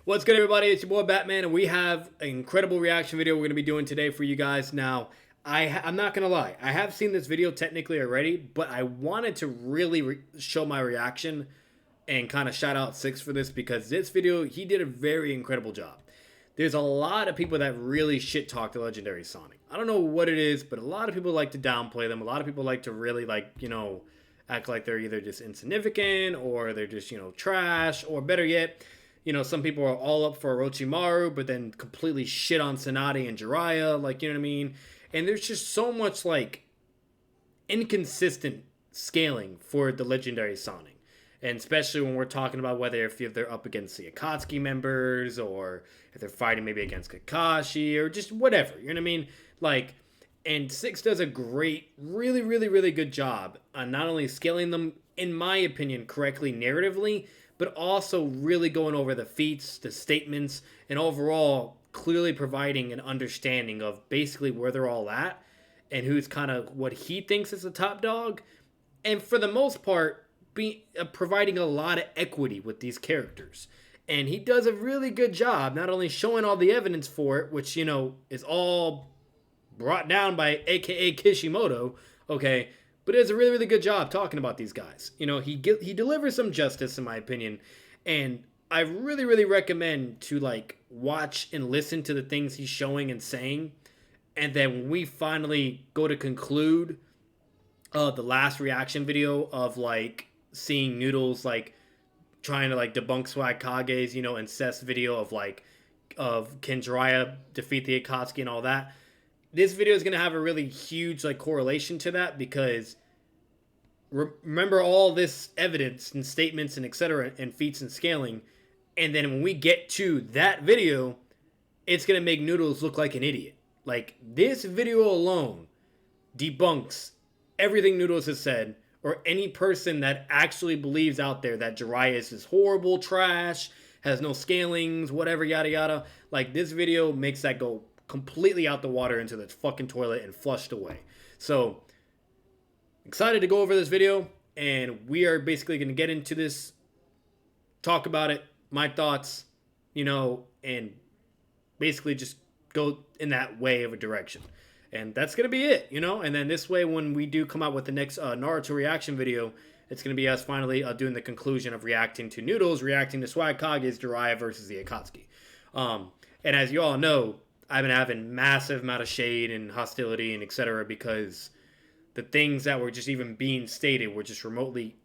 What's good, everybody? It's your boy Batman, and we have an incredible reaction video we're going to be doing today for you guys. Now, I'm not going to lie. I have seen this video technically already, but I wanted to really show my reaction and kind of shout out Six for this because this video, he did a very incredible job. There's a lot of people that really shit-talk the legendary Sonic. I don't know what it is, but a lot of people like to downplay them. A lot of people like to really, act like they're either just insignificant or they're just, trash, or better yet, some people are all up for Orochimaru, but then completely shit on Tsunade and Jiraiya, you know what I mean? And there's just so much, inconsistent scaling for the legendary Sonic. And especially when we're talking about whether if they're up against the Akatsuki members, or if they're fighting maybe against Kakashi, or just whatever, you know what I mean? And Six does a great, really good job on not only scaling them, in my opinion, correctly narratively, but also really going over the feats, the statements, and overall clearly providing an understanding of basically where they're all at and who's kind of what he thinks is the top dog. And for the most part, providing a lot of equity with these characters. And he does a really good job not only showing all the evidence for it, which, is all brought down by AKA Kishimoto, okay, but it does a really good job talking about these guys. He delivers some justice, in my opinion, and I really recommend to watch and listen to the things he's showing and saying, and then when we finally go to conclude the last reaction video of seeing Noodles trying to debunk Swag Kage's incest video of can Jiraiya defeat the Akatsuki and all that. This video is going to have a really huge correlation to that, because remember all this evidence and statements and etc. and feats and scaling, and then when we get to that video, it's going to make Noodles look like an idiot. This video alone debunks everything Noodles has said, or any person that actually believes out there that Jiraiya is this horrible trash, has no scalings, whatever, yada yada. This video makes that go completely out the water into the fucking toilet and flushed away. So excited to go over this video, and we are basically going to get into this, talk about it, my thoughts, and basically just go in that way of a direction. And that's going to be it, and then this way, when we do come out with the next Naruto reaction video, it's going to be us finally doing the conclusion of reacting to Noodles, reacting to Swag Kage's Jiraiya versus the Akatsuki. And as you all know, I've been having massive amount of shade and hostility and etc. because the things that were just even being stated were just remotely,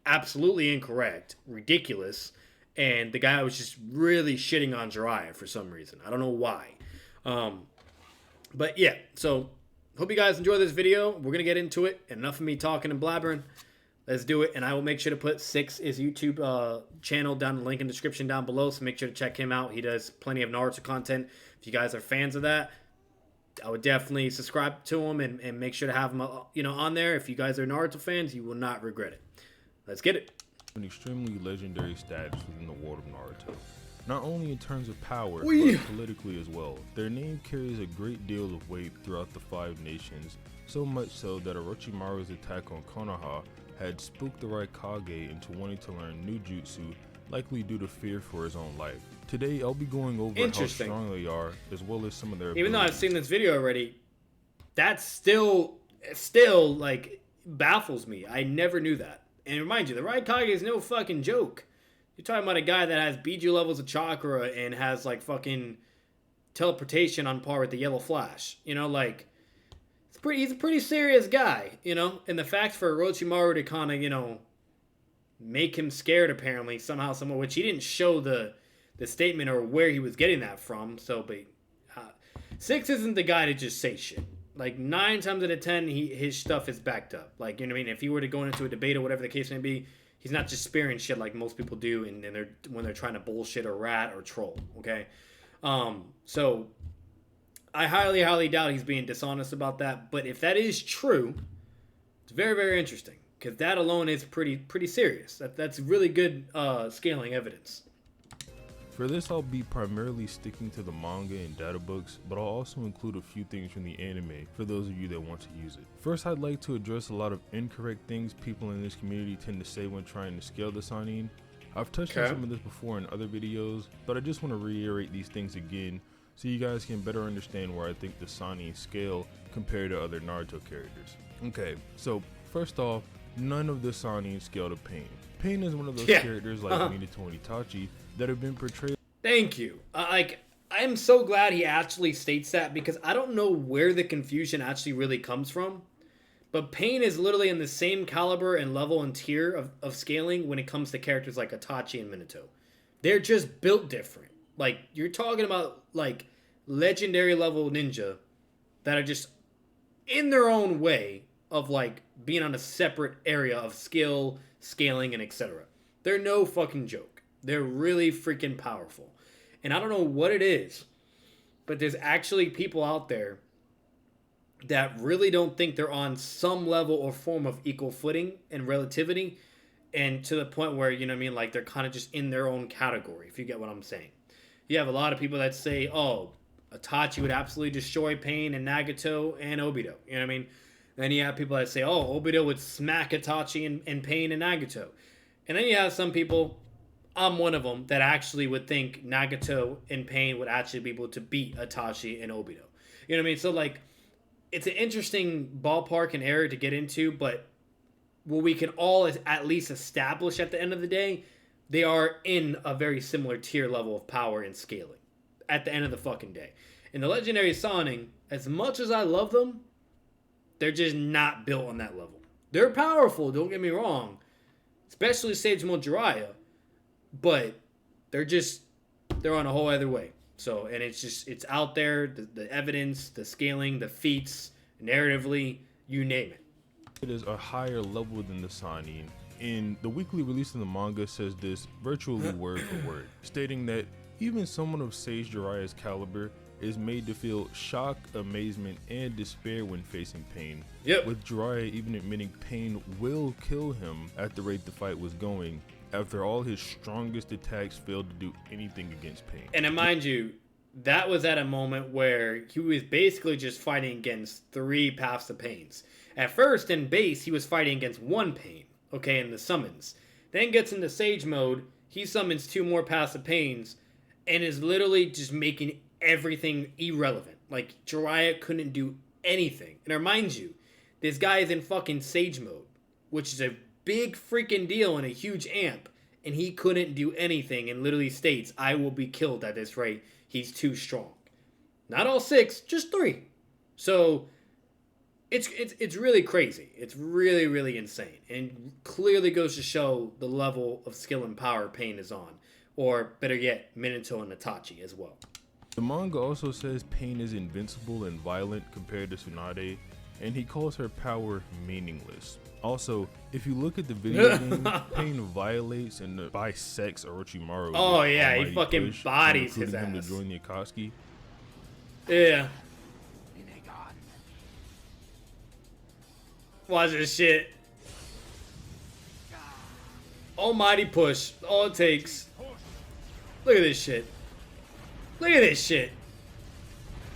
absolutely incorrect, ridiculous, and the guy was just really shitting on Jiraiya for some reason. I don't know why. But yeah, so hope you guys enjoy this video. We're going to get into it. Enough of me talking and blabbering. Let's do it. And I will make sure to put Six's YouTube channel down in the link in the description down below. So make sure to check him out. He does plenty of Naruto content. If you guys are fans of that, I would definitely subscribe to him and make sure to have him on there. If you guys are Naruto fans, you will not regret it. Let's get it. An extremely legendary status within the world of Naruto. Not only in terms of power, but politically as well. Their name carries a great deal of weight throughout the 5 nations, so much so that Orochimaru's attack on Konoha had spooked the Raikage into wanting to learn new jutsu, likely due to fear for his own life. Today, I'll be going over how strong they are, as well as some of their abilities. Even though I've seen this video already, that still baffles me. I never knew that. And remind you, the Raikage is no fucking joke. You're talking about a guy that has Biju levels of chakra and has fucking teleportation on par with the Yellow Flash. He's a pretty serious guy, And the fact for Orochimaru to kind of, make him scared apparently somehow, which he didn't show the statement or where he was getting that from. So, but Six isn't the guy to just say shit. 9 times out of 10, his stuff is backed up. You know what I mean? If he were to go into a debate or whatever the case may be, he's not just spearing shit like most people do, and when they're trying to bullshit or rat or troll. Okay, so I highly doubt he's being dishonest about that. But if that is true, it's very interesting, because that alone is pretty serious. That's really good scaling evidence. For this, I'll be primarily sticking to the manga and data books, but I'll also include a few things from the anime for those of you that want to use it. First, I'd like to address a lot of incorrect things people in this community tend to say when trying to scale the Sannin. I've touched on some of this before in other videos, but I just want to reiterate these things again so you guys can better understand where I think the Sannin scale compared to other Naruto characters. Okay, so first off, none of the Sannin scale to Pain. Pain is one of those characters like Minato and Itachi that have been portrayed. Thank you. I'm so glad he actually states that, because I don't know where the confusion actually really comes from. But Pain is literally in the same caliber and level and tier of scaling when it comes to characters like Itachi and Minato. They're just built different. Like, you're talking about, like, legendary level ninja that are just in their own way of, like, being on a separate area of skill, scaling, and etc. They're no fucking joke. They're really freaking powerful. And I don't know what it is, but there's actually people out there that really don't think they're on some level or form of equal footing and relativity, and to the point where, you know what I mean, like, they're kind of just in their own category, if you get what I'm saying. You have a lot of people that say, oh, Itachi would absolutely destroy Pain and Nagato and Obito, you know what I mean? Then you have people that say, oh, Obito would smack Itachi and Pain and Nagato. And then you have some people, I'm one of them, that actually would think Nagato and Pain would actually be able to beat Itachi and Obito. You know what I mean? So, like, it's an interesting ballpark and area to get into, but what we can all at least establish at the end of the day, they are in a very similar tier level of power and scaling at the end of the fucking day. And the legendary Sannin, as much as I love them, they're just not built on that level. They're powerful, don't get me wrong, especially Sage Mode Jiraiya, but they're on a whole other way. So, and it's out there, the evidence, the scaling, the feats, narratively, you name it. It is a higher level than the Sannin, and the weekly release in the manga says this virtually word for word, stating that even someone of Sage Jiraiya's caliber is made to feel shock, amazement, and despair when facing Pain. Yep. With Jiraiya even admitting Pain will kill him at the rate the fight was going, after all his strongest attacks failed to do anything against Pain. And mind you, that was at a moment where he was basically just fighting against 3 paths of Pains. At first, in base, he was fighting against 1 Pain, okay, in the summons. Then gets into Sage Mode, he summons 2 more paths of Pains, and is literally just making everything irrelevant. Like, Jiraiya couldn't do anything. And remind you, this guy is in fucking Sage Mode, which is a big freaking deal and a huge amp, and he couldn't do anything and literally states, I will be killed at this rate. He's too strong. Not all 6, just 3. So it's really crazy. It's really, really insane, and clearly goes to show the level of skill and power Pain is on, or better yet, Minato and Itachi as well. The manga also says Pain is invincible and violent compared to Tsunade, and he calls her power meaningless. Also, if you look at the video game, Pain violates and bisects Orochimaru. Oh yeah, he fucking bodies his ass. Him to join the Akatsuki. Yeah. Watch this shit. Almighty push. All it takes. Look at this shit. Look at this shit.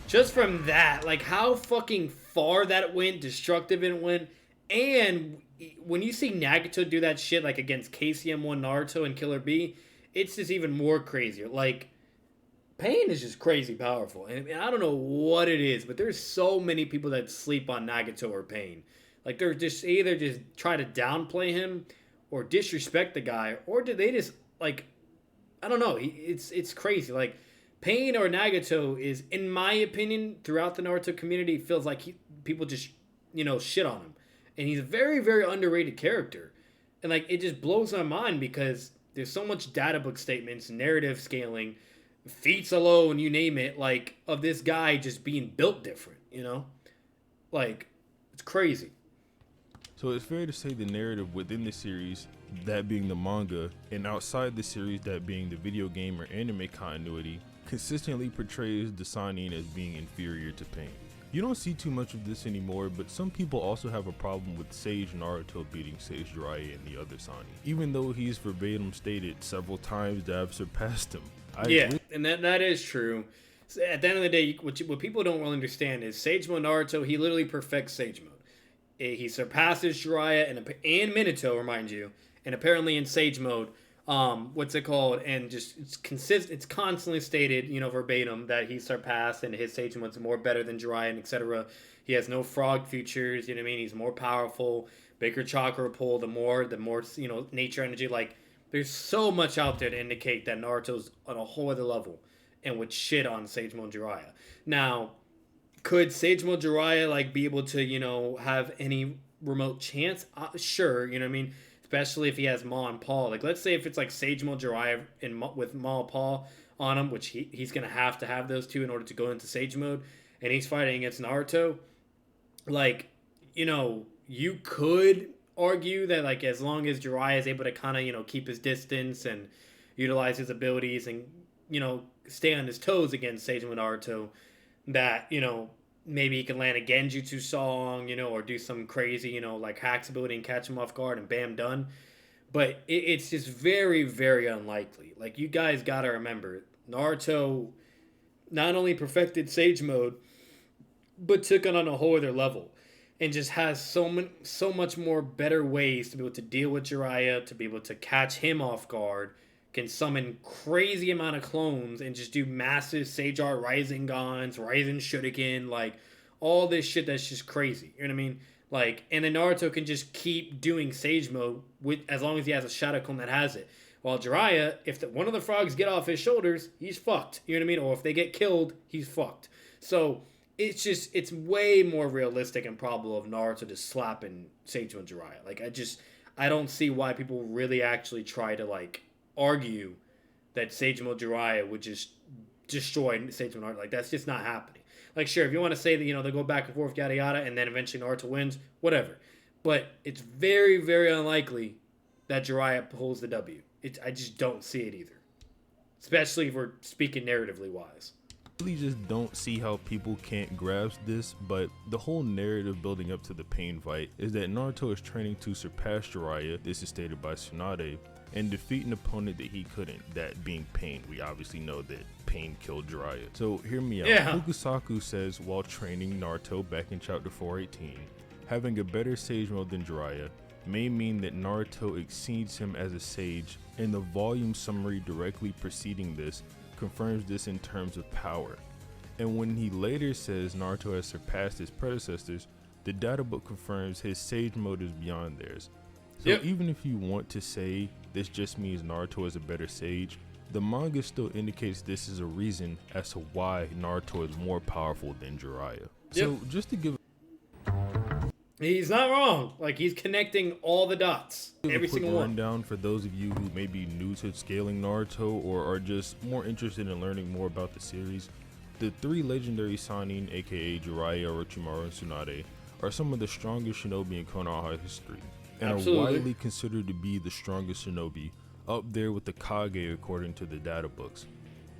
Just from that, like how fucking far that went, destructive it went. And when you see Nagato do that shit like against KCM1 Naruto and Killer B, it's just even more crazier. Like, Pain is just crazy powerful. And I don't know what it is, but there's so many people that sleep on Nagato or Pain. Like, they're just either just try to downplay him or disrespect the guy, or do they just, like, I don't know. It's crazy. Like, Pain or Nagato is, in my opinion, throughout the Naruto community, feels like people just, shit on him. And he's a very, very underrated character. And, like, it just blows my mind because there's so much data book statements, narrative scaling, feats alone, you name it, like, of this guy just being built different, Like, it's crazy. So it's fair to say the narrative within the series, that being the manga, and outside the series, that being the video game or anime continuity, consistently portrays the Sannin as being inferior to Pain. You don't see too much of this anymore, but some people also have a problem with Sage Naruto beating Sage Jiraiya and the other Sannin, even though he's verbatim stated several times to have surpassed him. And that is true. So at the end of the day, what people don't really understand is Sage Mode Naruto, he literally perfects Sage Mode. He surpasses Jiraiya and Minato, remind you, and apparently in Sage Mode, what's it called? And just it's constantly stated, verbatim that he surpassed and his Sage Mode's more better than Jiraiya, and etc. He has no frog features. You know what I mean? He's more powerful, bigger chakra pull. The more nature energy. Like there's so much out there to indicate that Naruto's on a whole other level, and would shit on Sage Mode Jiraiya. Now, could Sage Mode Jiraiya like be able to have any remote chance? Sure, you know what I mean. Especially if he has Ma and Paul. Like, let's say if it's like Sage Mode Jiraiya with Ma and Paul on him, which he's gonna have to have those two in order to go into Sage Mode, and he's fighting against Naruto. Like, you could argue that like as long as Jiraiya is able to kind of keep his distance and utilize his abilities and stay on his toes against Sage Mode Naruto, that maybe he can land a Genjutsu song, or do some crazy, like hacks ability and catch him off guard and bam, done. But it's just very, very unlikely. Like, you guys gotta remember, Naruto not only perfected Sage Mode, but took it on a whole other level. And just has so much more better ways to be able to deal with Jiraiya, to be able to catch him off guard, can summon crazy amount of clones and just do massive Sage Art Rising Gons, Rising Shuriken, like all this shit that's just crazy. You know what I mean? Like, and then Naruto can just keep doing Sage Mode with as long as he has a Shadow Clone that has it. While Jiraiya, if one of the frogs get off his shoulders, he's fucked. You know what I mean? Or if they get killed, he's fucked. So it's way more realistic and probable of Naruto just slapping Sage Mode Jiraiya. Like, I don't see why people really actually try to like argue that Sage Mode Jiraiya would just destroy Sage Mode Naruto. Like, that's just not happening. Like, sure, if you want to say that, they go back and forth, yada yada, and then eventually Naruto wins, whatever. But it's very, very unlikely that Jiraiya pulls the W. I just don't see it either. Especially if we're speaking narratively wise. I really just don't see how people can't grasp this, but the whole narrative building up to the Pain fight is that Naruto is training to surpass Jiraiya, this is stated by Tsunade, and defeat an opponent that he couldn't, that being Pain. We obviously know that Pain killed Jiraiya. So hear me out. Yeah. Fukusaku says while training Naruto back in chapter 418, having a better Sage Mode than Jiraiya may mean that Naruto exceeds him as a sage, and the volume summary directly preceding this confirms this in terms of power. And when he later says Naruto has surpassed his predecessors, the data book confirms his Sage Mode is beyond theirs. So even if you want to say this just means Naruto is a better sage, the manga still indicates this is a reason as to why Naruto is more powerful than Jiraiya. So just to give He's not wrong. Like, he's connecting all the dots. Every single one. Rundown for those of you who may be new to scaling Naruto or are just more interested in learning more about the series. The three legendary Sannin, aka Jiraiya, Orochimaru, and Tsunade, are some of the strongest shinobi in Konoha history, and are widely considered to be the strongest shinobi, up there with the Kage according to the data books.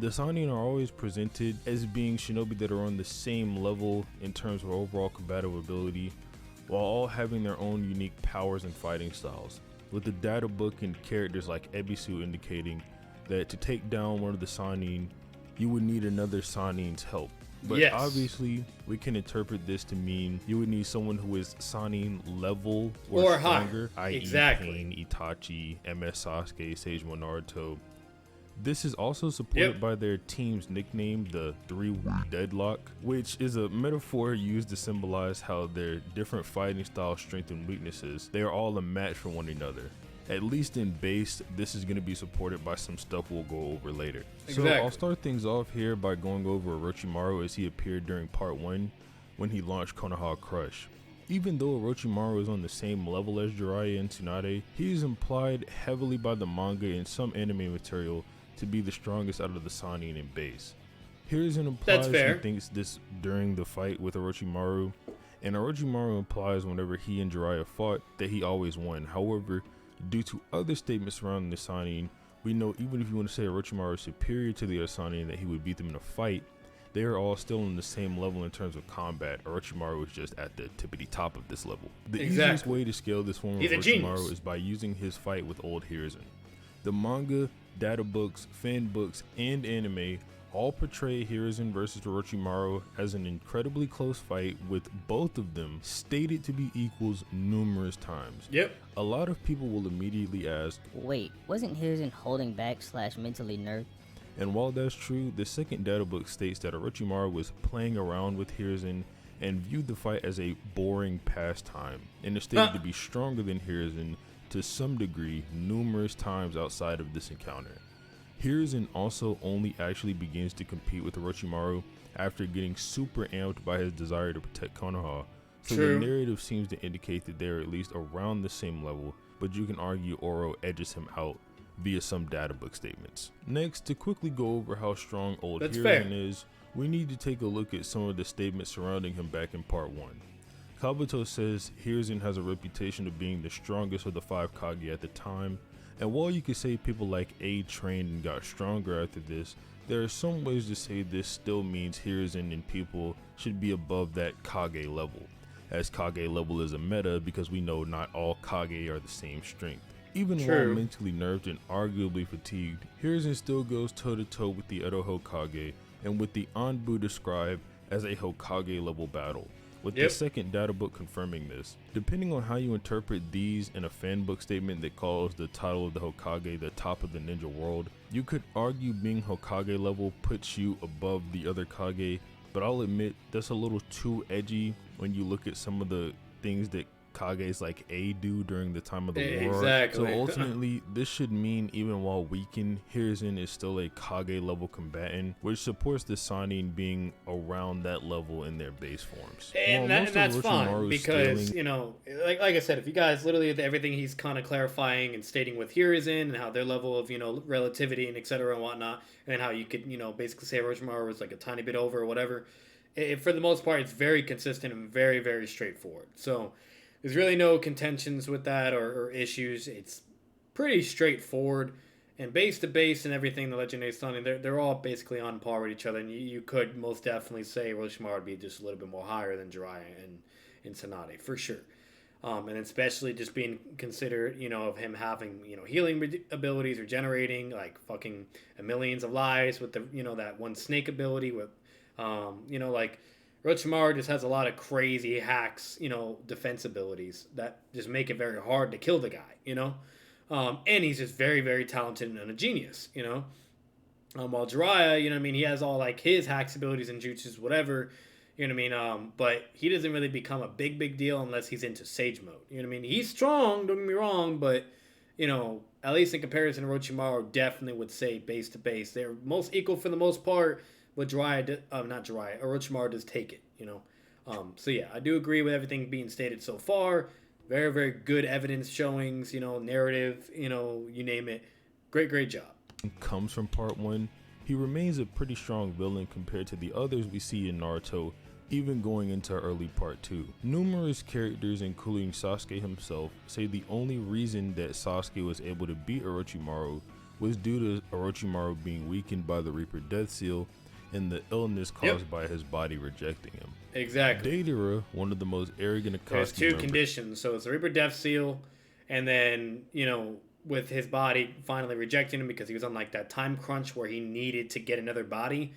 The Sannin are always presented as being shinobi that are on the same level in terms of overall combative ability, while all having their own unique powers and fighting styles, with the data book and characters like Ebisu indicating that to take down one of the Sannin, you would need another Sannin's help. But obviously, we can interpret this to mean you would need someone who is Sannin level or stronger, i.e. Pain, Itachi, MS Sasuke, Sage Mode Naruto. This is also supported by their team's nickname, the Three Deadlock, which is a metaphor used to symbolize how their different fighting styles, strengths, and weaknesses, they are all a match for one another. At least in base, this is going to be supported by some stuff we'll go over later. So I'll start things off here by going over Orochimaru as he appeared during part 1 when he launched Konoha Crush. Even though Orochimaru is on the same level as Jiraiya and Tsunade, he is implied heavily by the manga and some anime material to be the strongest out of the Sannin in base. Hiruzen implies he thinks this during the fight with Orochimaru, and Orochimaru implies whenever he and Jiraiya fought that he always won. However, due to other statements surrounding the Sannin, we know even if you want to say Orochimaru is superior to the other Sannin that he would beat them in a fight, they are all still on the same level in terms of combat. Orochimaru is just at the tippity top of this level. The easiest way to scale this form of Orochimaru is by using his fight with old Hiruzen. The manga, data books, fan books, and anime all portray Hiruzen versus Orochimaru as an incredibly close fight, with both of them stated to be equals numerous times. Yep. A lot of people will immediately ask, wait, wasn't Hiruzen holding back / mentally nerfed? and while that's true, the second data book states that Orochimaru was playing around with Hiruzen and viewed the fight as a boring pastime, and is stated to be stronger than Hiruzen to some degree numerous times outside of this encounter. Hiruzen also only actually begins to compete with Orochimaru after getting super amped by his desire to protect Konoha, so True. the narrative seems to indicate that they're at least around the same level, but you can argue Oro edges him out via some data book statements. Next, to quickly go over how strong old That's Hiruzen fair. is, we need to take a look at some of the statements surrounding him back in part 1. Kabuto says Hiruzen has a reputation of being the strongest of the 5 Kage at the time, and while you could say people like A trained and got stronger after this, there are some ways to say this still means Hiruzen and people should be above that Kage level, as Kage level is a meta because we know not all Kage are the same strength. Even while True. mentally nerfed and arguably fatigued, Hiruzen still goes toe to toe with the Edo Hokage and with the Anbu described as a Hokage level battle, with the Yep. second data book confirming this. Depending on how you interpret these and a fan book statement that calls the title of the Hokage the top of the ninja world, you could argue being Hokage level puts you above the other Kage, but I'll admit that's a little too edgy when you look at some of the things that Kages like A do during the time of the war. Exactly. So ultimately, this should mean even while weakened, Hiruzen is still a Kage level combatant, which supports the Sannin being around that level in their base forms. And, While most of that's fine Orochimaru's because, scaling- you know, like I said, if you guys literally everything he's kind of clarifying and stating with Hiruzen and how their level of, you know, relativity and etc. and whatnot, and how you could, you know, basically say Orochimaru was like a tiny bit over or whatever, for the most part, it's very consistent and very, very straightforward. So there's really no contentions with that or issues. It's pretty straightforward. And base to base and everything, the Legendary Sannin, they're all basically on par with each other. And you could most definitely say Orochimaru would be just a little bit more higher than Jiraiya and Tsunade, for sure. And especially just being considered, you know, of him having, you know, healing abilities, regenerating, like fucking millions of lives with the, you know, that one snake ability with, you know, like Orochimaru just has a lot of crazy hacks, you know, defense abilities that just make it very hard to kill the guy, you know? And he's just very, very talented and a genius, you know? While Jiraiya, you know what I mean, he has all like his hacks abilities and jutsus, whatever, you know what I mean? But he doesn't really become a big deal unless he's into Sage mode, you know what I mean? He's strong, don't get me wrong, but, you know, at least in comparison to Orochimaru, definitely would say base to base. They're most equal for the most part. But Orochimaru does take it, you know. So yeah, I do agree with everything being stated so far. Very, very good evidence showings, you know, narrative, you know, you name it. Great job. Comes from part 1, he remains a pretty strong villain compared to the others we see in Naruto, even going into early part 2. Numerous characters, including Sasuke himself, say the only reason that Sasuke was able to beat Orochimaru was due to Orochimaru being weakened by the Reaper Death Seal and the illness caused by his body rejecting him. Exactly. Deidara, one of the most arrogant Akatsuki There's two conditions. So it's the Reaper Death Seal, and then, you know, with his body finally rejecting him because he was on like that time crunch where he needed to get another body.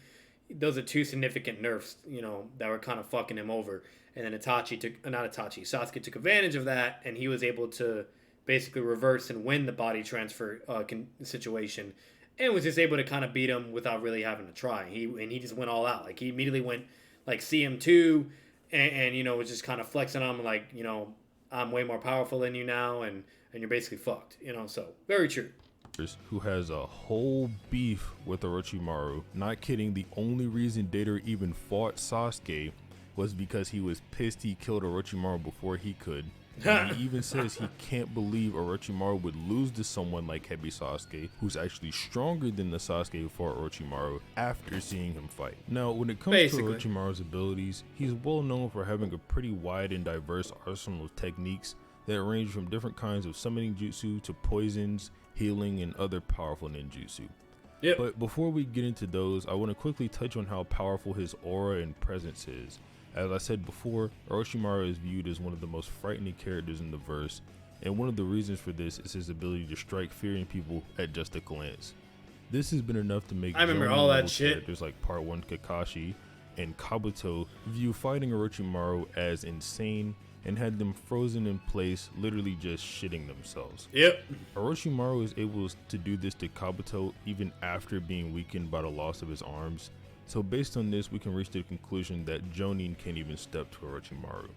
Those are two significant nerfs, you know, that were kind of fucking him over. And then Sasuke took advantage of that, and he was able to basically reverse and win the body transfer situation, and was just able to kind of beat him without really having to try. He just went all out. Like, he immediately went like CM2 and you know, was just kind of flexing on him like, you know, I'm way more powerful than you now, and you're basically fucked, you know. So very true. Who has a whole beef with Orochimaru. Not kidding, the only reason Deidara even fought Sasuke was because he was pissed he killed Orochimaru before he could. And he even says he can't believe Orochimaru would lose to someone like Heavy Sasuke, who's actually stronger than the Sasuke who fought Orochimaru, after seeing him fight. Now, when it comes to Orochimaru's abilities, he's well known for having a pretty wide and diverse arsenal of techniques that range from different kinds of summoning jutsu to poisons, healing, and other powerful ninjutsu. Yep. But before we get into those, I want to quickly touch on how powerful his aura and presence is. As I said before, Orochimaru is viewed as one of the most frightening characters in the verse, and one of the reasons for this is his ability to strike fear in people at just a glance. This has been enough to make I remember Jonin all that level shit. characters like Part 1 Kakashi and Kabuto view fighting Orochimaru as insane and had them frozen in place, literally just shitting themselves. Yep. Orochimaru is able to do this to Kabuto even after being weakened by the loss of his arms. So based on this, we can reach the conclusion that Jonin can't even step to Orochimaru.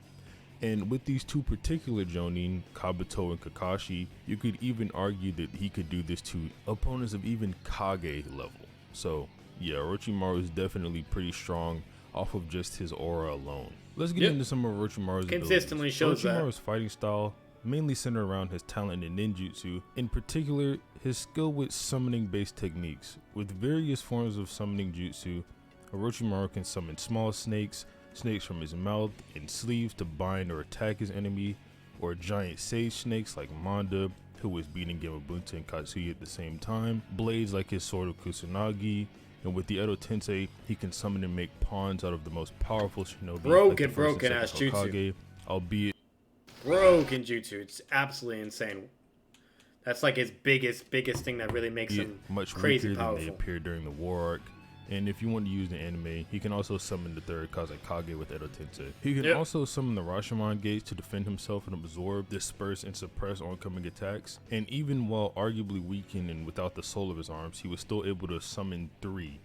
And with these two particular Jonin, Kabuto and Kakashi, you could even argue that he could do this to opponents of even Kage level. So yeah, Orochimaru is definitely pretty strong off of just his aura alone. Let's get into some of Orochimaru's consistently abilities. shows Orochimaru's fighting style mainly centered around his talent in ninjutsu, in particular his skill with summoning based techniques. With various forms of summoning jutsu, Orochimaru can summon small snakes from his mouth and sleeves to bind or attack his enemy, or giant sage snakes like Manda, who was beating Gamabunta and Katsuya at the same time, blades like his sword of Kusanagi, and with the Edo Tensei, he can summon and make pawns out of the most powerful shinobi, broken ass jutsu. Hokage, albeit Broken jutsu. It's absolutely insane. That's like his biggest thing that really makes him much crazy weaker powerful. than they appeared during the war arc. And if you want to use the anime, he can also summon the third Kazekage with Edo Tensei. He can also summon the Rashomon gates to defend himself and absorb, disperse, and suppress oncoming attacks. And even while arguably weakened and without the soul of his arms, he was still able to summon 3.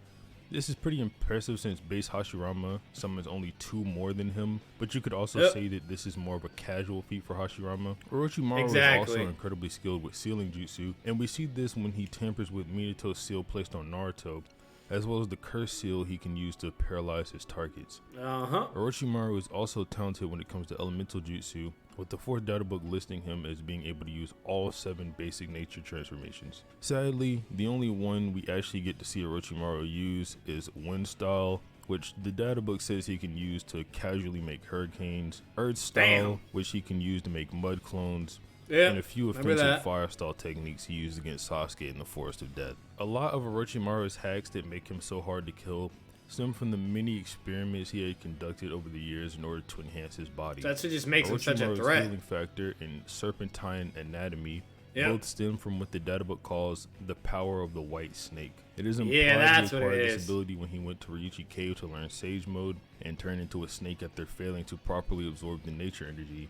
This is pretty impressive since base Hashirama summons only 2 more than him, but you could also say that this is more of a casual feat for Hashirama. Orochimaru is also incredibly skilled with sealing jutsu, and we see this when he tampers with Minato's seal placed on Naruto, as well as the curse seal he can use to paralyze his targets. Orochimaru is also talented when it comes to elemental jutsu, with the 4th data book listing him as being able to use all 7 basic nature transformations. Sadly, the only one we actually get to see Orochimaru use is Wind Style, which the data book says he can use to casually make hurricanes, Earth Style, which he can use to make mud clones, and a few offensive fire style techniques he used against Sasuke in the Forest of Death. A lot of Orochimaru's hacks that make him so hard to kill stem from the many experiments he had conducted over the years in order to enhance his body. That's what just makes him such a threat. Healing factor and serpentine anatomy both stem from what the data book calls the power of the white snake. It is implied he acquired this ability when he went to Ryuchi Cave to learn Sage Mode and turn into a snake after failing to properly absorb the nature energy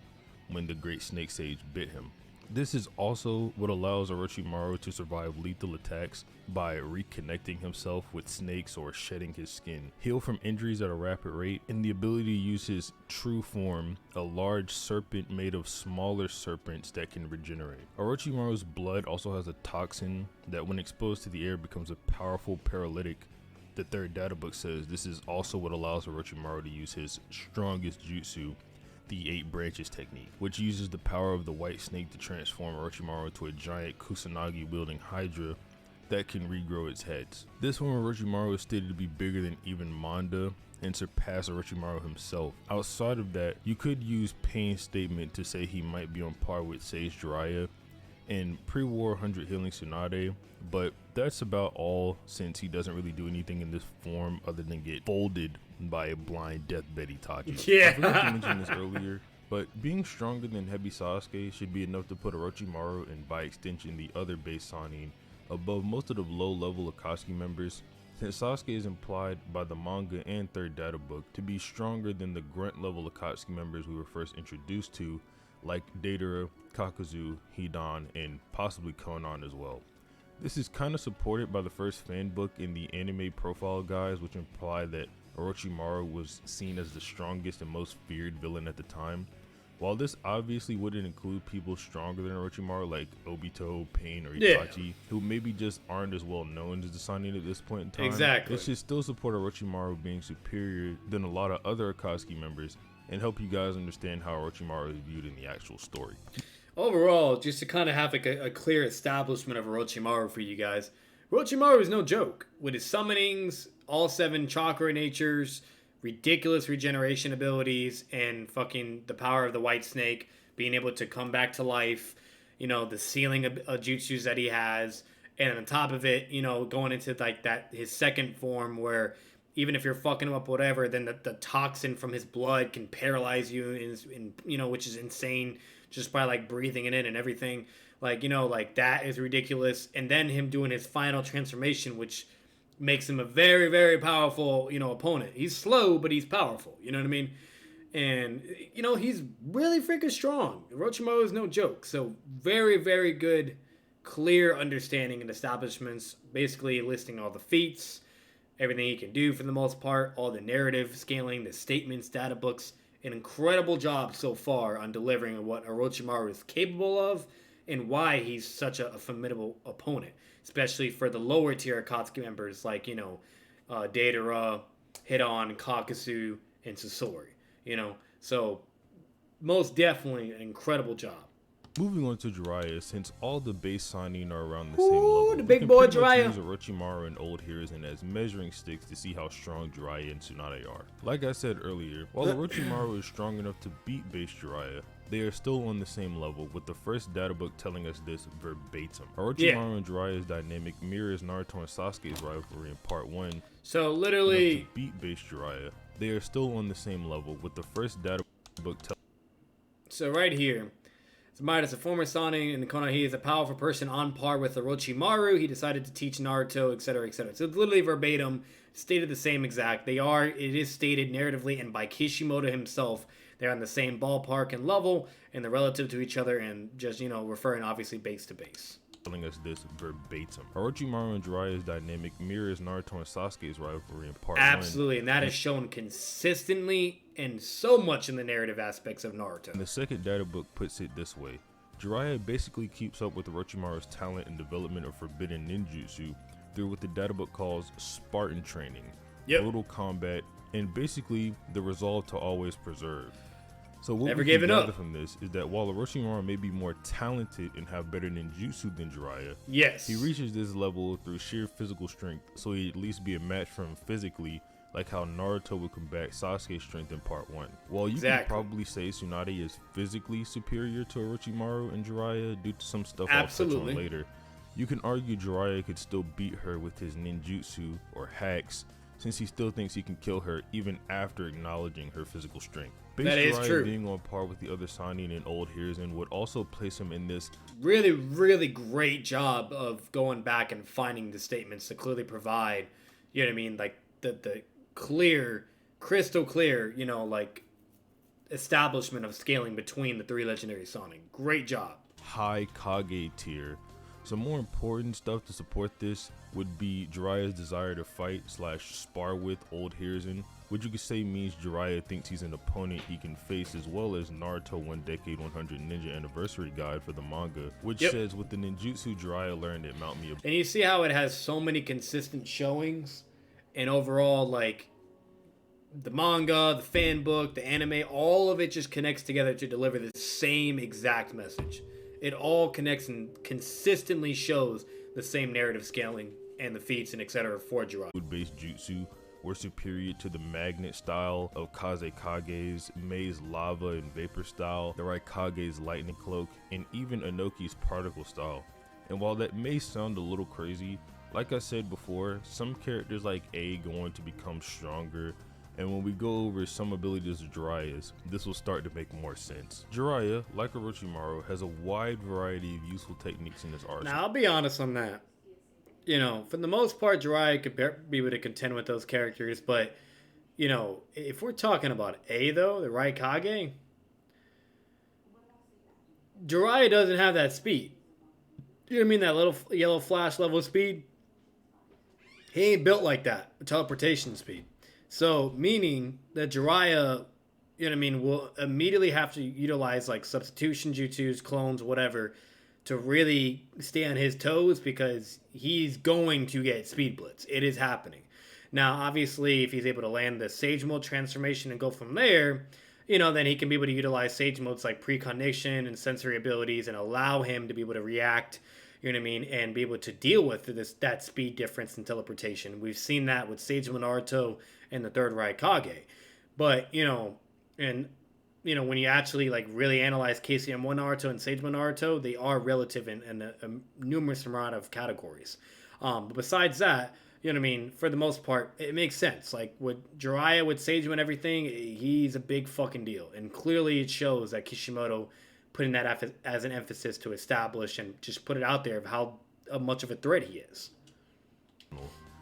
when the great snake sage bit him. This is also what allows Orochimaru to survive lethal attacks by reconnecting himself with snakes or shedding his skin, heal from injuries at a rapid rate, and the ability to use his true form, a large serpent made of smaller serpents that can regenerate. Orochimaru's blood also has a toxin that when exposed to the air becomes a powerful paralytic. The 3rd data book says this is also what allows Orochimaru to use his strongest jutsu, the 8 branches technique, which uses the power of the white snake to transform Orochimaru into a giant Kusanagi wielding hydra that can regrow its heads. This one Orochimaru is stated to be bigger than even Manda and surpass Orochimaru himself. Outside of that, you could use Pain's statement to say he might be on par with Sage Jiraiya and pre-war 100 healing Tsunade, but that's about all since he doesn't really do anything in this form other than get folded by a blind deathbed Itachi. I forgot to mention this earlier, but being stronger than Heavy Sasuke should be enough to put Orochimaru and by extension the other base Sannin above most of the low-level Akatsuki members, since Sasuke is implied by the manga and 3rd data book to be stronger than the grunt-level Akatsuki members we were first introduced to, like Deidara, Kakuzu, Hidan, and possibly Konan as well. This is kind of supported by the first fan book in the anime profile guides, which imply that Orochimaru was seen as the strongest and most feared villain at the time. While this obviously wouldn't include people stronger than Orochimaru like Obito, Pain, or Itachi, who maybe just aren't as well known as the Sannin at this point in time, it should still support Orochimaru being superior than a lot of other Akatsuki members and help you guys understand how Orochimaru is viewed in the actual story. Overall, just to kind of have like a clear establishment of Orochimaru for you guys, Orochimaru is no joke. With his summonings, all 7 chakra natures, ridiculous regeneration abilities, and fucking the power of the white snake, being able to come back to life, you know, the sealing of jutsus that he has, and on top of it, you know, going into like that his 2nd form where even if you're fucking him up whatever, then the toxin from his blood can paralyze you in you know, which is insane just by like breathing it in and everything. Like, like that is ridiculous. And then him doing his final transformation, which makes him a very, very powerful, opponent. He's slow, but he's powerful. You know what I mean? And, he's really freaking strong. Orochimaru is no joke. So very, very good, clear understanding and establishments, basically listing all the feats, everything he can do for the most part, all the narrative scaling, the statements, data books. An incredible job so far on delivering what Orochimaru is capable of and why he's such a formidable opponent, especially for the lower tier Akatsuki members like, Deidara, Hidan, Kakasu, and Sasori. So most definitely an incredible job. Moving on to Jiraiya, since all the base Sannin are around the same level, the big boy Jiraiya. Use Orochimaru and Old Hiruzen as measuring sticks to see how strong Jiraiya and Tsunade are. Like I said earlier, while Orochimaru is strong enough to beat base Jiraiya, they are still on the same level, with the first data book telling us this verbatim. Orochimaru and Jiraiya's dynamic mirrors Naruto and Sasuke's rivalry in part 1. So literally, to beat base Jiraiya, they are still on the same level, with the first data book So right here, Midas, a former Sannin in the Konoha, he is a powerful person on par with Orochimaru. He decided to teach Naruto, etc., etc. So it's literally verbatim, stated the same exact. It is stated narratively and by Kishimoto himself. They're on the same ballpark and level, and they're relative to each other, and just, referring obviously base to base. Telling us this verbatim. Orochimaru and Jiraiya's dynamic mirrors Naruto and Sasuke's rivalry in part 1. Absolutely, and that is shown consistently and so much in the narrative aspects of Naruto. And the second data book puts it this way. Jiraiya basically keeps up with Orochimaru's talent and development of forbidden ninjutsu through what the data book calls Spartan training, brutal combat, and basically the resolve to always preserve. So what we can gather from this is that while Orochimaru may be more talented and have better ninjutsu than Jiraiya, he reaches this level through sheer physical strength, so he'd at least be a match for him physically, like how Naruto would combat Sasuke's strength in part 1. While you can probably say Tsunade is physically superior to Orochimaru and Jiraiya due to some stuff I'll touch on later, you can argue Jiraiya could still beat her with his ninjutsu or hacks, since he still thinks he can kill her even after acknowledging her physical strength. That is true. Being on par with the other Sannin and Old Hiruzen would also place him in this really, really great job of going back and finding the statements to clearly provide, like the clear, crystal clear, establishment of scaling between the three legendary Sannin. Great job. High Kage tier. Some more important stuff to support this would be Jiraiya's desire to fight / spar with Old Hiruzen, which you could say means Jiraiya thinks he's an opponent he can face, as well as Naruto 1 Decade 100 Ninja Anniversary Guide for the manga, which says with the ninjutsu Jiraiya learned at Mount Miyabura. And you see how it has so many consistent showings, and overall, the manga, the fan book, the anime, all of it just connects together to deliver the same exact message. It all connects and consistently shows the same narrative scaling and the feats and etc. for Jiraiya. Wood-based jutsu were superior to the magnet style of Kazekage's, Mei's lava and vapor style, the Raikage's lightning cloak, and even Inoki's particle style. And while that may sound a little crazy, like I said before, some characters like A go on to become stronger, and when we go over some abilities of Jiraiya's, this will start to make more sense. Jiraiya, like Orochimaru, has a wide variety of useful techniques in his arsenal. Now, I'll be honest on that. For the most part, Jiraiya could be able to contend with those characters, but, if we're talking about A, though, the Raikage, Jiraiya doesn't have that speed. You know what I mean? That little yellow flash level speed? He ain't built like that. Teleportation speed. So, meaning that Jiraiya, will immediately have to utilize, substitution jutsus, clones, whatever, to really stay on his toes, because he's going to get speed blitz. It is happening. Now, obviously, if he's able to land the Sage Mode transformation and go from there, then he can be able to utilize Sage Modes like precognition and sensory abilities and allow him to be able to react, and be able to deal with that speed difference in teleportation. We've seen that with Sage Mode Naruto and the third Raikage. But, when you actually really analyze KCM1 Naruto and Sage Mode Naruto, they are relative in a numerous amount of categories. But besides that, for the most part, it makes sense. With Jiraiya, with Sage Mode and everything, he's a big fucking deal. And clearly it shows that Kishimoto putting that as an emphasis to establish and just put it out there of how much of a threat he is.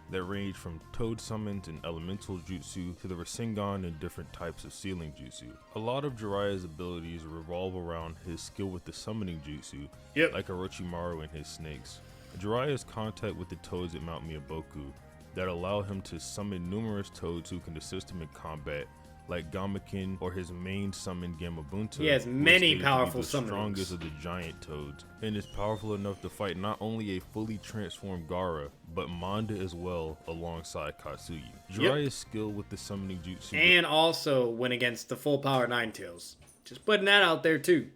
That range from toad summons and elemental jutsu to the Rasengan and different types of sealing jutsu. A lot of Jiraiya's abilities revolve around his skill with the summoning jutsu, like Orochimaru and his snakes. Jiraiya's contact with the toads at Mount Miyaboku that allow him to summon numerous toads who can assist him in combat, like Gamakin or his main summon Gamabunta. He has many powerful summons. The strongest summoners. of the giant toads, and is powerful enough to fight not only a fully transformed Gaara, but Manda as well, alongside Katsuyi. Jiraiya's skill with the summoning jutsu, and also went against the full power Ninetales. Just putting that out there too.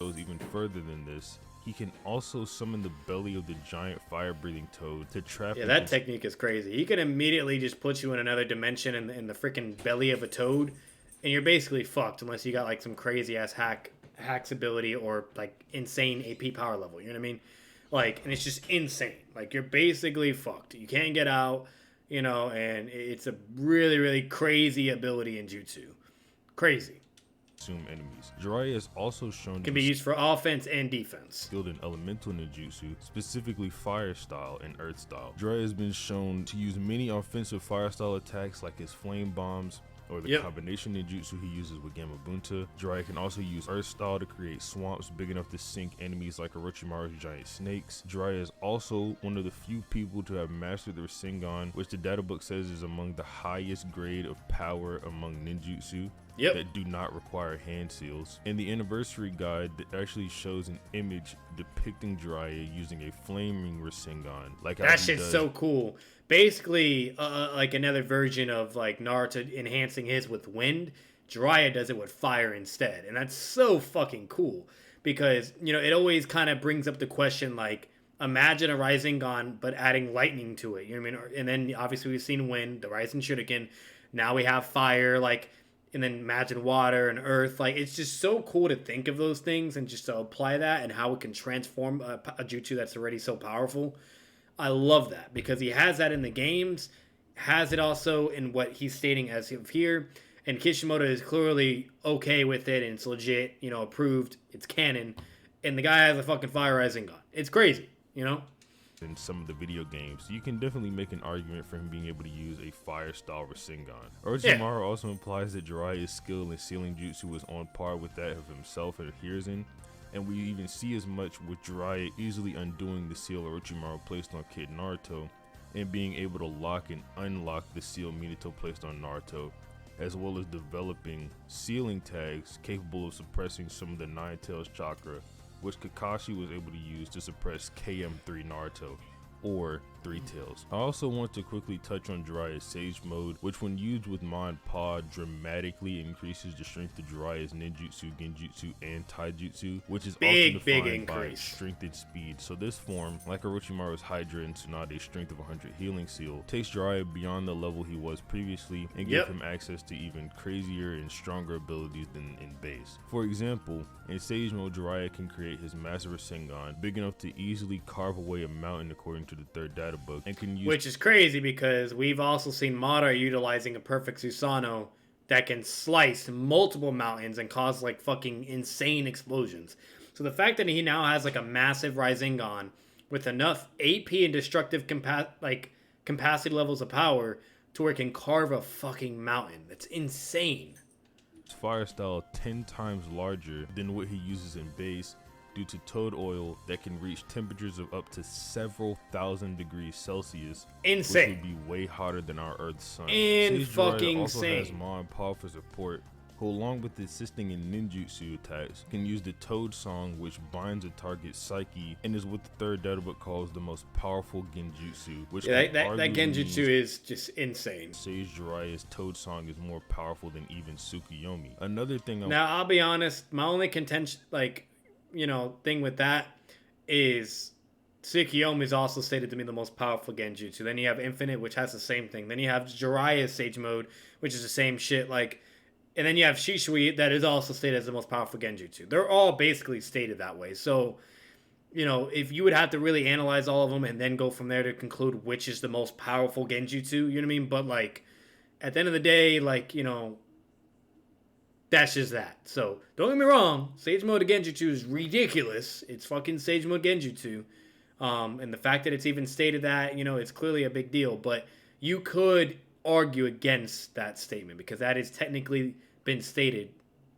goes even further than this. He can also summon the belly of the giant fire-breathing toad to trap. Yeah, that technique is crazy. He can immediately just put you in another dimension in the freaking belly of a toad, and you're basically fucked unless you got like some crazy ass hacks ability or like insane AP power level. You know what I mean? Like, and it's just insane. Like, you're basically fucked. You can't get out, you know, and it's a really, really crazy ability in jutsu. Crazy. Enemies. Jiraiya is also shown Can be used for offense and defense. Skilled in elemental ninjutsu, specifically fire style and earth style. Jiraiya has been shown to use many offensive fire style attacks like his flame bombs, or the combination ninjutsu he uses with Gamabunta. Jiraiya can also use earth style to create swamps big enough to sink enemies like Orochimaru's giant snakes. Jiraiya is also one of the few people to have mastered the Rasengan, which the data book says is among the highest grade of power among ninjutsu. That do not require hand seals. And the anniversary guide that actually shows an image depicting Jiraiya using a flaming Rasengan. Like that shit's so cool. Basically, like another version of like Naruto enhancing his with wind. Jiraiya does it with fire instead, and that's so fucking cool because, you know, it always kind of brings up the question like, imagine a Rasengan but adding lightning to it. You know what I mean? And then obviously we've seen wind, the Rising Shuriken. Now we have fire, like. And then imagine water and earth. Like, it's just so cool to think of those things and just to apply that and how it can transform a jutsu that's already so powerful. I love that because he has that in the games, has it also in what he's stating as of here. And Kishimoto is clearly okay with it and it's legit, you know, approved. It's canon. And the guy has a fucking fire rising gun. It's crazy, you know? In some of the video games, you can definitely make an argument for him being able to use a fire style Rasengan. Orochimaru also implies that Jiraiya's skill in sealing jutsu was on par with that of himself and Hiruzen, and we even see as much with Jiraiya easily undoing the seal Orochimaru placed on Kid Naruto and being able to lock and unlock the seal Minato placed on Naruto, as well as developing sealing tags capable of suppressing some of the Nine Tails chakra, which Kakashi was able to use to suppress KM3 Naruto, or Three Tails. I also want to quickly touch on Jiraiya's Sage Mode, which when used with Mon Pa dramatically increases the strength of Jiraiya's ninjutsu, genjutsu, and taijutsu, which is often defined by strength and speed. So this form, like Orochimaru's Hydra and Tsunade's strength of 100 healing seal, takes Jiraiya beyond the level he was previously and gives him access to even crazier and stronger abilities than in base. For example, in Sage Mode, Jiraiya can create his Master Rasengan big enough to easily carve away a mountain according to the third data book, and can use, which is crazy because we've also seen Madara utilizing a perfect Susanoo that can slice multiple mountains and cause like fucking insane explosions. So the fact that he now has like a massive Rasengan with enough AP and destructive capacity levels of power to where it can carve a fucking mountain, that's insane. Fire style 10 times larger than what he uses in base, due to toad oil that can reach temperatures of up to several thousand degrees Celsius. Insane. Which would be way hotter than our Earth's sun. Fucking also insane. Has Mon Pa for support, who along with assisting in ninjutsu attacks, can use the Toad Song, which binds a target's psyche, and is what the third data book calls the most powerful genjutsu. Which that genjutsu is just insane. Sage Jiraiya's Toad Song is more powerful than even Tsukuyomi. Another thing now, I'll be honest, my only contention, thing with that is Tsukuyomi is also stated to be the most powerful genjutsu. Then you have Infinite, which has the same thing. Then you have Jiraiya's Sage Mode, which is the same shit. And then you have Shishui, that is also stated as the most powerful genjutsu. They're all basically stated that way. So, if you would have to really analyze all of them and then go from there to conclude which is the most powerful genjutsu, you know what I mean? But at the end of the day, That's just that. So don't get me wrong, Sage Mode Genjutsu is ridiculous. It's fucking Sage Mode Genjutsu. And the fact that it's even stated that, it's clearly a big deal. But you could argue against that statement because that has technically been stated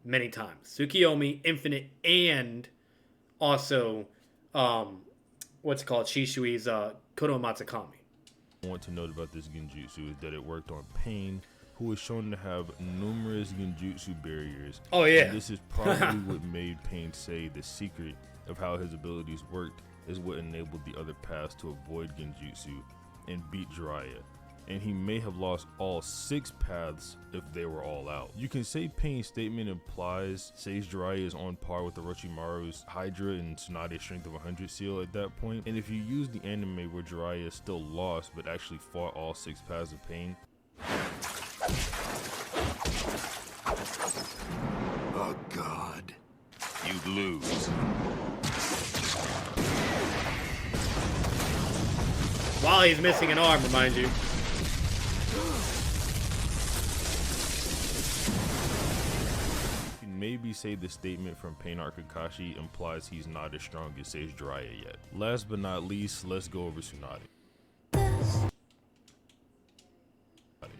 many times. Tsukiyomi, Infinite, and also, what's it called? Shishui's Kodo Matsukami. I want to note about this genjutsu is that it worked on Pain, who is shown to have numerous genjutsu barriers. Oh, yeah. And this is probably what made Pain say the secret of how his abilities worked is what enabled the other paths to avoid genjutsu and beat Jiraiya. And he may have lost all 6 paths if they were all out. You can say Pain's statement implies Sage Jiraiya is on par with Orochimaru's Hydra and Tsunade's Strength of 100 seal at that point. And if you use the anime where Jiraiya still lost but actually fought all 6 paths of Pain. Oh God, you'd lose. While he's missing an arm, remind you. Maybe say the statement from Pain Art Kakashi implies he's not as strong as Sage Jiraiya yet. Last but not least, let's go over Tsunade.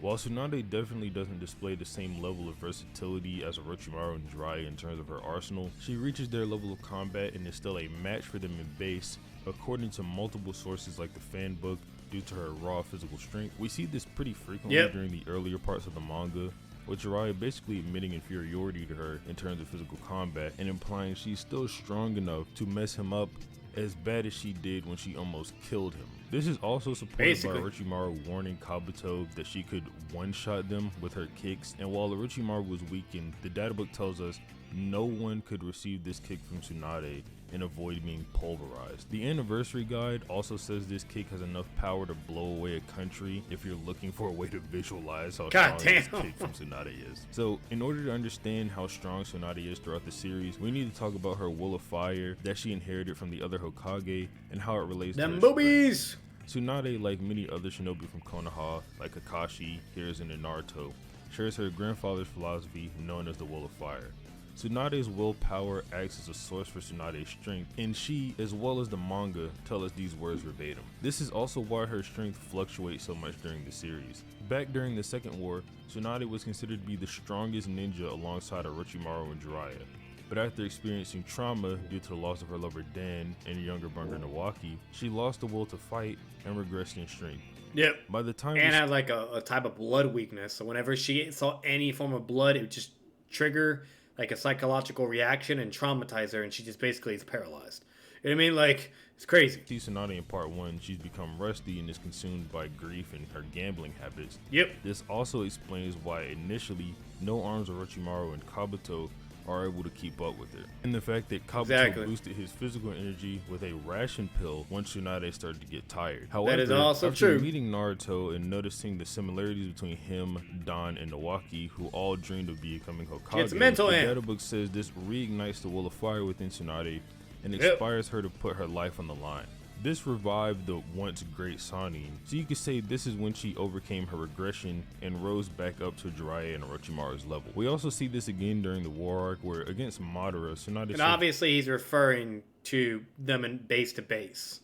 While Tsunade definitely doesn't display the same level of versatility as Orochimaru and Jiraiya in terms of her arsenal, she reaches their level of combat and is still a match for them in base, according to multiple sources like the fan book, due to her raw physical strength. We see this pretty frequently during the earlier parts of the manga, with Jiraiya basically admitting inferiority to her in terms of physical combat and implying she's still strong enough to mess him up as bad as she did when she almost killed him. This is also supported by Orochimaru warning Kabuto that she could one-shot them with her kicks, and while Orochimaru was weakened, the databook tells us no one could receive this kick from Tsunade and avoid being pulverized. The anniversary guide also says this kick has enough power to blow away a country if you're looking for a way to visualize how strong this kick from Tsunade is. So in order to understand how strong Tsunade is throughout the series, we need to talk about her Will of Fire that she inherited from the other Hokage and how it relates to her boobies. Tsunade, like many other shinobi from Konoha, like Kakashi, Hiruzen, and Naruto, shares her grandfather's philosophy known as the Will of Fire. Tsunade's willpower acts as a source for Tsunade's strength, and she, as well as the manga, tell us these words verbatim. This is also why her strength fluctuates so much during the series. Back during the Second War, Tsunade was considered to be the strongest ninja alongside Orochimaru and Jiraiya. But after experiencing trauma due to the loss of her lover Dan and younger brother Nawaki, she lost the will to fight and regressed in strength. Yep. By the time and had like a type of blood weakness, so whenever she saw any form of blood, it would just trigger like a psychological reaction and traumatize her, and she just basically is paralyzed. You know what I mean? Like, it's crazy. See Tsunade in part 1, she's become rusty and is consumed by grief and her gambling habits. Yep. This also explains why initially no arms of Orochimaru and Kabuto are able to keep up with her. And the fact that Kabuto boosted his physical energy with a ration pill once Tsunade started to get tired. However, that is also after true. meeting Naruto and noticing the similarities between him, Dan, and Nawaki, who all dreamed of becoming Hokage, the databook says this reignites the Will of Fire within Tsunade and inspires her to put her life on the line. This revived the once great Sannin, so you could say this is when she overcame her regression and rose back up to Jiraiya and Orochimaru's level. We also see this again during the war arc where against Madara, Tsunade... And obviously he's referring to them in base to base.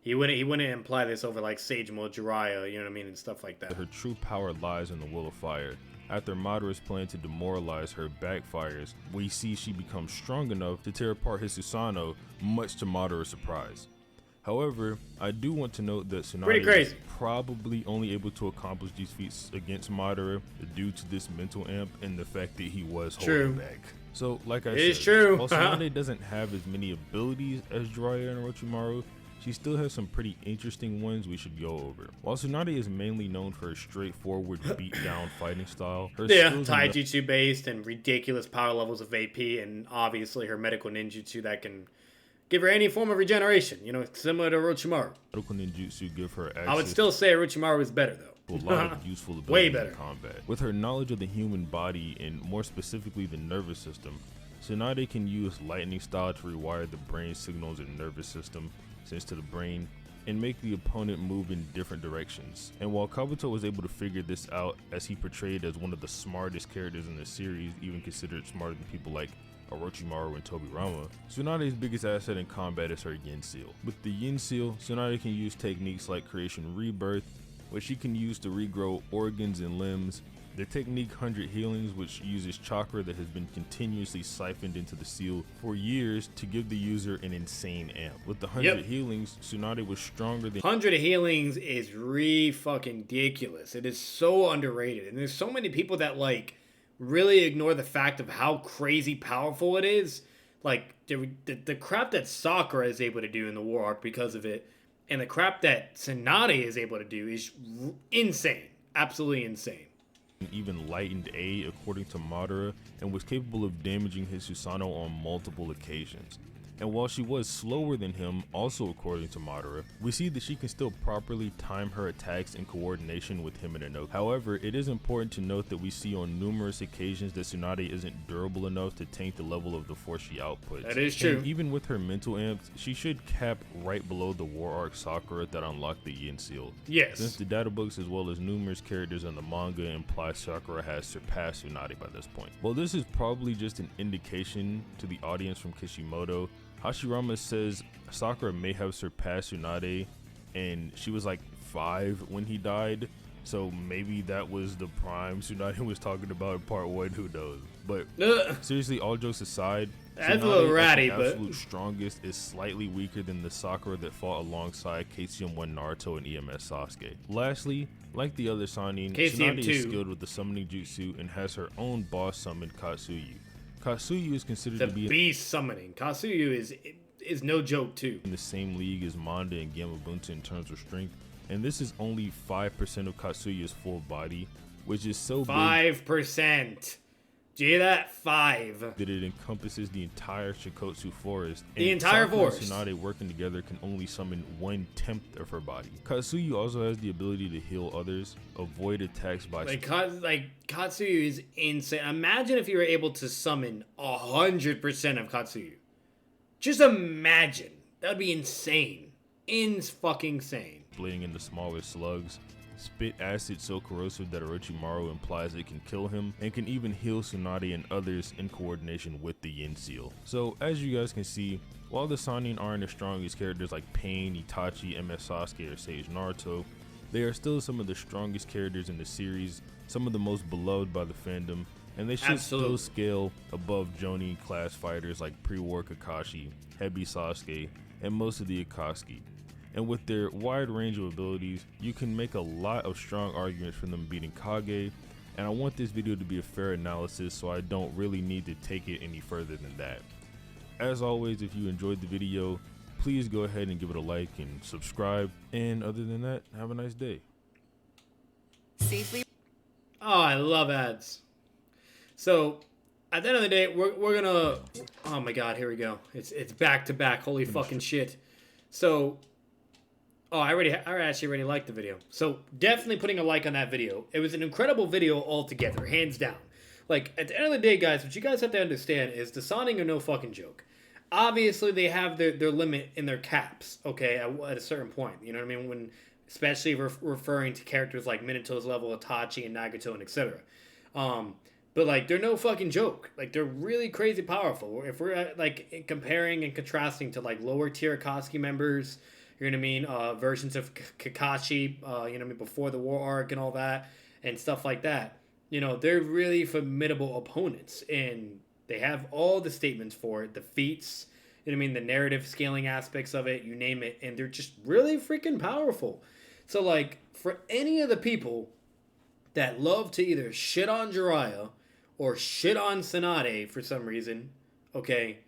He wouldn't imply this over like Sage Mode Jiraiya, you know what I mean, and stuff like that. Her true power lies in the Will of Fire. After Madara's plan to demoralize her backfires, we see she becomes strong enough to tear apart his Susanoo, much to Madara's surprise. However, I do want to note that Tsunade is probably only able to accomplish these feats against Madara due to this mental amp and the fact that he was holding back. So, like I said, while Tsunade doesn't have as many abilities as Jiraiya and Orochimaru, she still has some pretty interesting ones we should go over. While Tsunade is mainly known for her straightforward beat-down fighting style, her skills taijutsu based and ridiculous power levels of AP, and obviously her medical ninjutsu that can give her any form of regeneration, you know, similar to Orochimaru. Medical ninjutsu give her access. I would still say Orochimaru is better, though. A lot of useful abilities in combat. With her knowledge of the human body, and more specifically the nervous system, Tsunade can use lightning style to rewire the brain signals and nervous system, since to the brain, and make the opponent move in different directions. And while Kabuto was able to figure this out, as he portrayed as one of the smartest characters in the series, even considered smarter than people like Orochimaru and Tobirama, Tsunade's biggest asset in combat is her Yin Seal. With the Yin Seal, Tsunade can use techniques like Creation Rebirth, which she can use to regrow organs and limbs, the technique 100 Healings, which uses chakra that has been continuously siphoned into the seal for years to give the user an insane amp. With the 100 Healings, Tsunade was stronger than 100 Healings is fucking ridiculous. It is so underrated, and there's so many people that like really ignore the fact of how crazy powerful it is. Like the crap that Sakura is able to do in the War Arc because of it, and the crap that Tsunade is able to do is insane, absolutely insane. Even lightened A according to Madara, and was capable of damaging his Susanoo on multiple occasions. And while she was slower than him, also according to Madara, we see that she can still properly time her attacks in coordination with him and Inoki. However, it is important to note that we see on numerous occasions that Tsunade isn't durable enough to tank the level of the force she outputs. That is true. And even with her mental amps, she should cap right below the War Arc Sakura that unlocked the Yin Seal. Yes. Since the data books as well as numerous characters in the manga imply Sakura has surpassed Tsunade by this point. Well, this is probably just an indication to the audience from Kishimoto. Hashirama says Sakura may have surpassed Tsunade, and she was like 5 when he died, so maybe that was the prime Tsunade was talking about in part 1, who knows. But seriously, all jokes aside, that's a little ratty, the but absolute strongest is slightly weaker than the Sakura that fought alongside KCM1 Naruto and EMS Sasuke. Lastly, like the other Sannin, Tsunade is skilled with the summoning jutsu and has her own boss summon Katsuyu. Katsuyu is considered to be beast summoning. Katsuyu is no joke too. In the same league as Manda and Gamabunta in terms of strength, and this is only 5% of Katsuyu's full body, which is so 5%. Do you hear that? 5. That it encompasses the entire Shikotsu forest. The entire forest. And Tsunade working together can only summon 1/10 of her body. Katsuyu also has the ability to heal others, avoid attacks by Katsuyu is insane. Imagine if you were able to summon 100% of Katsuyu. Just imagine. That would be insane. Fucking insane. Splitting into smaller slugs. Spit acid so corrosive that Orochimaru implies it can kill him, and can even heal Tsunade and others in coordination with the Yin Seal. So as you guys can see, while the Sannin aren't as strong as characters like Pain, Itachi, MS Sasuke, or Sage Naruto, they are still some of the strongest characters in the series, some of the most beloved by the fandom, and they should still scale above Jonin class fighters like pre-war Kakashi, Hebi Sasuke, and most of the Akatsuki. And with their wide range of abilities, you can make a lot of strong arguments for them beating Kage, and I want this video to be a fair analysis, so I don't really need to take it any further than that. As always, if you enjoyed the video, please go ahead and give it a like and subscribe, and other than that, have a nice day. Oh, I love ads. So, at the end of the day, we're gonna... Oh my god, here we go. It's back to back, holy fucking shit. So... Oh, I actually already liked the video. So, definitely putting a like on that video. It was an incredible video altogether, hands down. Like, at the end of the day, guys, what you guys have to understand is the Sannin are no fucking joke. Obviously, they have their limit in their caps, okay, at a certain point. You know what I mean? When, especially referring to characters like Minato's level, Itachi, and Nagato, and etc. But, like, they're no fucking joke. Like, they're really crazy powerful. If we're, like, comparing and contrasting to, like, lower tier Akatsuki members... You know what I mean? Versions of Kakashi, you know what I mean, before the War Arc and all that, and stuff like that. You know, they're really formidable opponents, and they have all the statements for it, the feats, you know what I mean, the narrative scaling aspects of it, you name it, and they're just really freaking powerful. So, like, for any of the people that love to either shit on Jiraiya or shit on Tsunade for some reason, okay,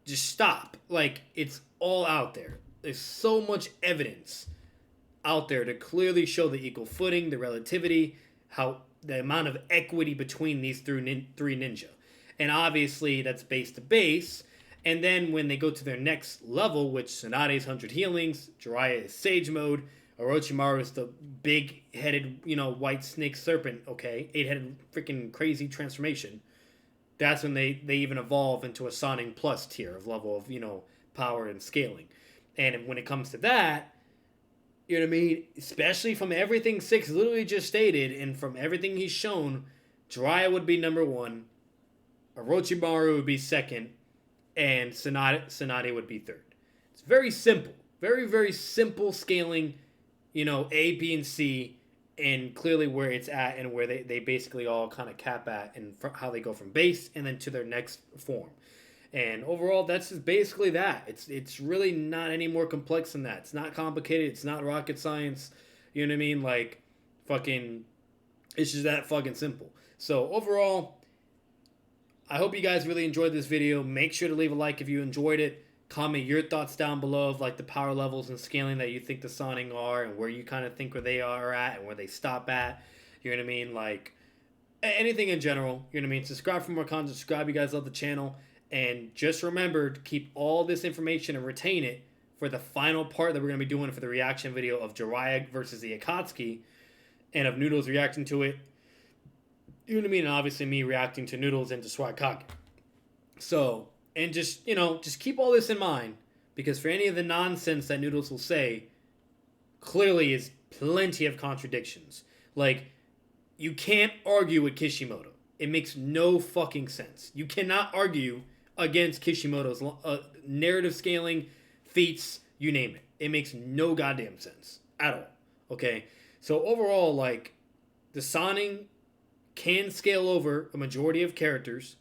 just stop. Like, it's all out there. There's so much evidence out there to clearly show the equal footing, the relativity, how the amount of equity between these three ninja. And obviously that's base to base. And then when they go to their next level, which Tsunade's 100 healings, Jiraiya is Sage mode, Orochimaru is the big-headed, you know, white snake serpent, okay? 8-headed freaking crazy transformation. That's when they even evolve into a Sannin Plus tier of level of, you know, power and scaling. And when it comes to that, you know what I mean? Especially from everything Six literally just stated, and from everything he's shown, Jiraiya would be number 1, Orochimaru would be 2nd, and Tsunade would be 3rd. It's very simple. Very, very simple scaling, you know, A, B, and C, and clearly where it's at and where they basically all kind of cap at and how they go from base and then to their next form. And overall, that's just basically that. It's really not any more complex than that. It's not complicated. It's not rocket science. You know what I mean? Like, fucking, it's just that fucking simple. So overall, I hope you guys really enjoyed this video. Make sure to leave a like if you enjoyed it. Comment your thoughts down below of like the power levels and scaling that you think the Sannin are and where you kind of think where they are at and where they stop at. You know what I mean? Like, anything in general. You know what I mean? Subscribe for more content. Subscribe. You guys love the channel. And just remember to keep all this information and retain it for the final part that we're going to be doing for the reaction video of Jiraiya versus the Akatsuki and of Noodles reacting to it. You know what I mean? And obviously me reacting to Noodles and to Swag. So, and just, you know, just keep all this in mind because for any of the nonsense that Noodles will say, clearly is plenty of contradictions. Like, you can't argue with Kishimoto. It makes no fucking sense. You cannot argue against Kishimoto's narrative scaling, feats, you name it. It makes no goddamn sense at all. Okay? So overall, like, the Sannin can scale over a majority of characters,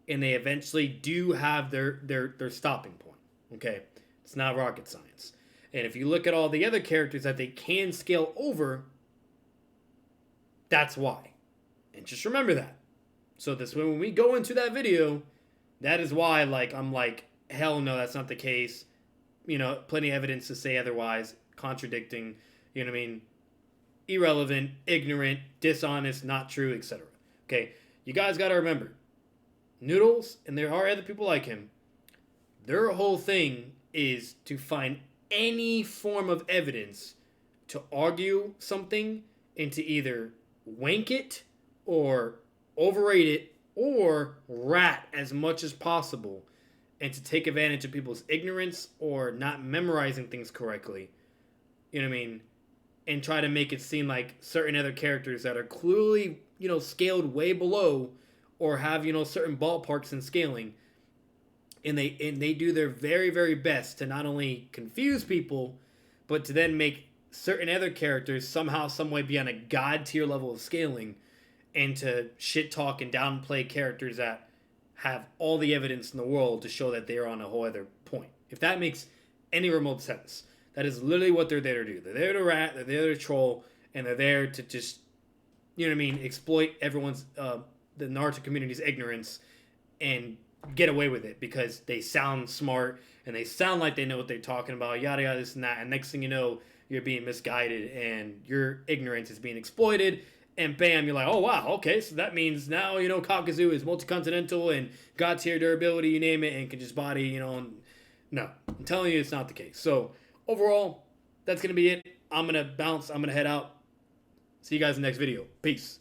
and they eventually do have their stopping point. Okay? It's not rocket science. And if you look at all the other characters that they can scale over, that's why. And just remember that. So this way, when we go into that video, that is why, like, I'm like, hell no, that's not the case. You know, plenty of evidence to say otherwise, contradicting, you know what I mean, irrelevant, ignorant, dishonest, not true, etc. Okay, you guys got to remember, Noodles, and there are other people like him, their whole thing is to find any form of evidence to argue something and to either wank it or overrate it or rat as much as possible and to take advantage of people's ignorance or not memorizing things correctly, you know what I mean, and try to make it seem like certain other characters that are clearly, you know, scaled way below or have, you know, certain ballparks in scaling, and they do their very, very best to not only confuse people, but to then make certain other characters somehow, some way be on a god tier level of scaling, and to shit talk and downplay characters that have all the evidence in the world to show that they're on a whole other point. If that makes any remote sense, that is literally what they're there to do. They're there to rat, they're there to troll, and they're there to just, you know what I mean, exploit everyone's, the Naruto community's ignorance and get away with it because they sound smart and they sound like they know what they're talking about, yada yada, this and that, and next thing you know, you're being misguided and your ignorance is being exploited. And bam, you're like, oh, wow, okay, so that means now, you know, Kakuzu is multi-continental and god tier durability, you name it, and can just body, you know. No, I'm telling you it's not the case. So, overall, that's going to be it. I'm going to bounce. I'm going to head out. See you guys in the next video. Peace.